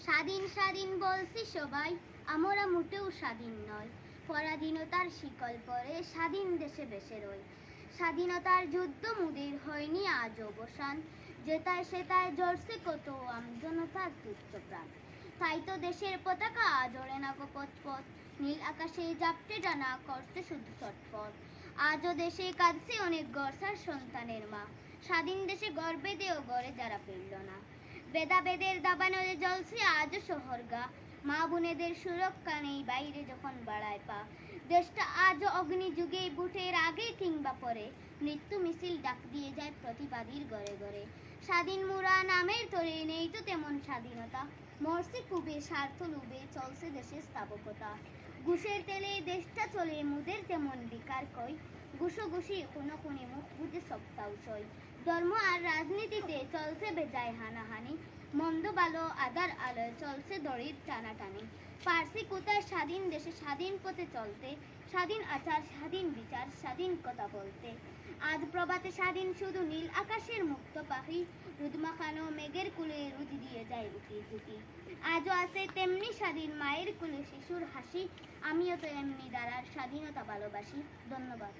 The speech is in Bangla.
স্বাধীন স্বাধীন বলছি সবাই, আমরা মোটেও স্বাধীন নয়। পরাধীনতার শিকল পরে স্বাধীন দেশে বেসে রই। স্বাধীনতার যুদ্ধ মুদের হয়নি আজ অবসান, যেটায় সেটায় জ্বলছে কত আমজনতার তুচ্ছ প্রাণ। তাই তো দেশের পতাকা আজ ওড়ে না গো পথ পথ, নীল আকাশে জাপটে ডানা করছে শুধু চটপট। আজও দেশে কাঁদছে অনেক গর্ষার সন্তানের মা, স্বাধীন দেশে গর্বে দেও গড়ে যারা ফিরল না। ভেদাভেদের দাবানলে জ্বলছে আজও শহরগা, মা বোনেদের সুরক্ষা নেই বাইরে যখন বাড়ায় পা। দেশটা আজও অগ্নিযুগে বুটের আগে কিংবা পরে, মৃত্যু মিছিল ডাক দিয়ে যায় প্রতিবাদীর ঘরে ঘরে। স্বাধীন মুরা নামের তরে নেই তো তেমন স্বাধীনতা, মরছে কুবে স্বার্থ লুবে চলছে দেশের স্থাপকতা। ঘুষের তেলে দেশটা চলে মুদের তেমন বিকার কই, ঘুষোঘুষি কোনো কোনে মুখ বুঝে সপ্তাহ সই। ধর্ম আর রাজনীতিতে চলছে বেজায় হানাহানি, মন্দ ভালো আদার আলোয় চলছে দড়ির টানাটানি। পার্সি কোথায় স্বাধীন দেশে স্বাধীন পথে চলতে, স্বাধীন আচার স্বাধীন বিচার স্বাধীন কথা বলতে। আজ প্রভাতে স্বাধীন শুধু নীল আকাশের মুক্ত পাখি, রোদ মাখানো মেঘের কুলে রোদ দিয়ে যায় উকি ঝুঁকি। আজও আছে তেমনি স্বাধীন মায়ের কুলে শিশুর হাসি, আমিও তো এমনি দ্বারার স্বাধীনতা ভালোবাসি। ধন্যবাদ।